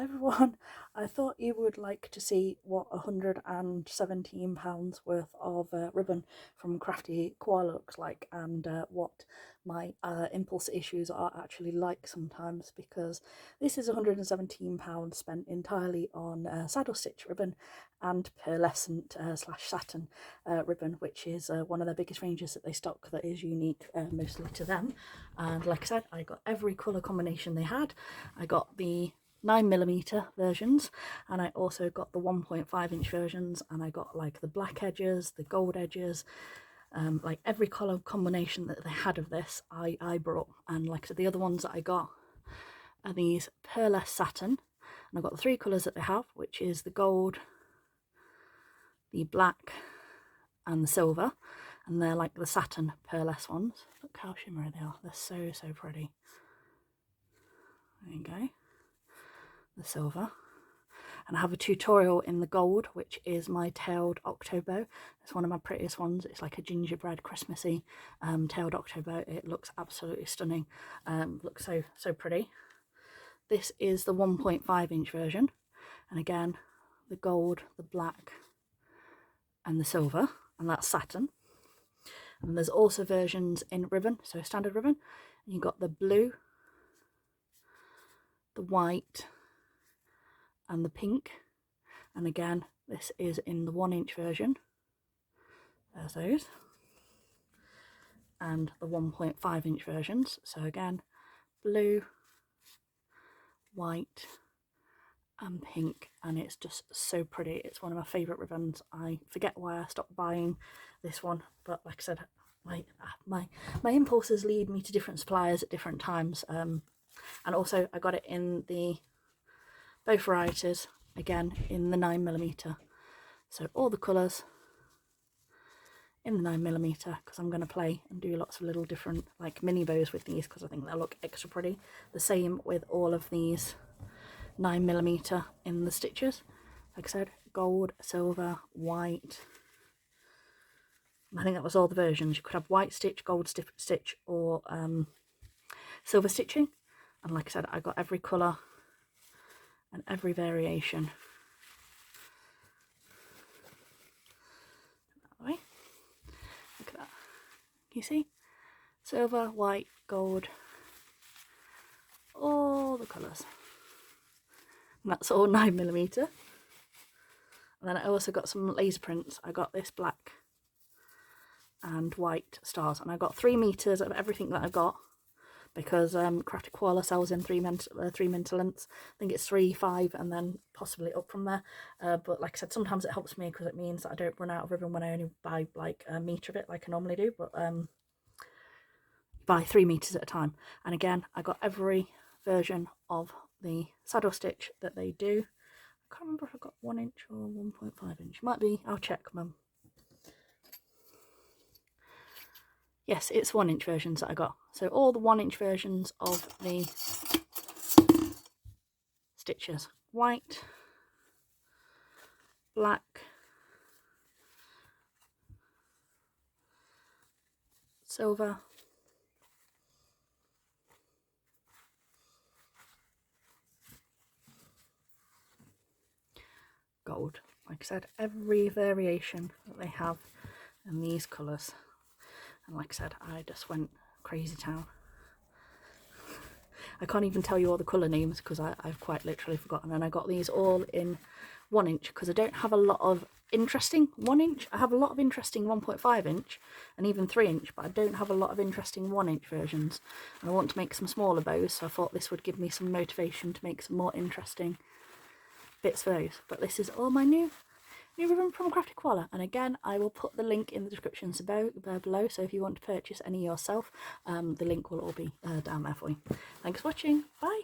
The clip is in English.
Hi everyone, I thought you would like to see what £117 worth of ribbon from Krafty Koala looks like, and what my impulse issues are actually like sometimes, because this is £117 spent entirely on saddle stitch ribbon and pearlescent slash satin ribbon, which is one of their biggest ranges that they stock that is unique mostly to them. And like I said, I got every colour combination they had. I got the 9mm versions, and I also got the 1.5-inch versions, and I got like the black edges, the gold edges, like every colour combination that they had of this I brought. And like I said, the other ones that I got are these pearlescent satin, and I've got the three colours that they have, which is the gold, the black and the silver, and they're like the satin pearlescent ones. Look how shimmery they are, they're so pretty. There you go, the silver. And I have a tutorial in the gold, which is my tailed octobow. It's one of my prettiest ones. It's like a gingerbread Christmassy tailed octobow. It looks absolutely stunning. Looks so pretty. This is the 1.5-inch version, and again the gold, the black and the silver, and that's satin. And there's also versions in ribbon, so standard ribbon, and you've got the blue, the white and the pink. And again, this is in the 1-inch version. There's those. And the 1.5-inch versions. So again, blue, white and pink, and it's just so pretty. It's one of my favourite ribbons. I forget why I stopped buying this one, but like I said, my impulses lead me to different suppliers at different times. And also I got it in the both varieties, again in the 9mm, so all the colours in the 9mm, because I'm going to play and do lots of little different like mini bows with these, because I think they'll look extra pretty. The same with all of these 9mm in the stitches. Like I said, gold, silver, white. I think that was all the versions. You could have white stitch, gold stitch, or silver stitching. And like I said, I got every colour and every variation. That way. Look at that. Can you see? Silver, white, gold, all the colours. And that's all 9mm. And then I also got some laser prints. I got this black and white stars, and I got 3 meters of everything that I got, because Krafty Koala sells in 3 meter lengths. I think it's 3, 5, and then possibly up from there. But like I said, sometimes it helps me because it means that I don't run out of ribbon when I only buy like a meter of it, like I normally do. But buy 3 meters at a time. And again, I got every version of the saddle stitch that they do. I can't remember if I got 1-inch or 1.5-inch. Might be. I'll check, Mum. Yes, it's 1-inch versions that I got. So all the 1-inch versions of the stitches. White, black, silver, gold. Like I said, every variation that they have in these colours. And like I said, I just went crazy town. I can't even tell you all the colour names because I've quite literally forgotten. And I got these all in 1-inch because I don't have a lot of interesting 1-inch. I have a lot of interesting 1.5-inch and even 3-inch, but I don't have a lot of interesting 1-inch versions. And I want to make some smaller bows, so I thought this would give me some motivation to make some more interesting bits for those. But this is all my new ribbon from Krafty Koala, and again I will put the link in the description below, so if you want to purchase any yourself, the link will all be down there for you. Thanks for watching, bye.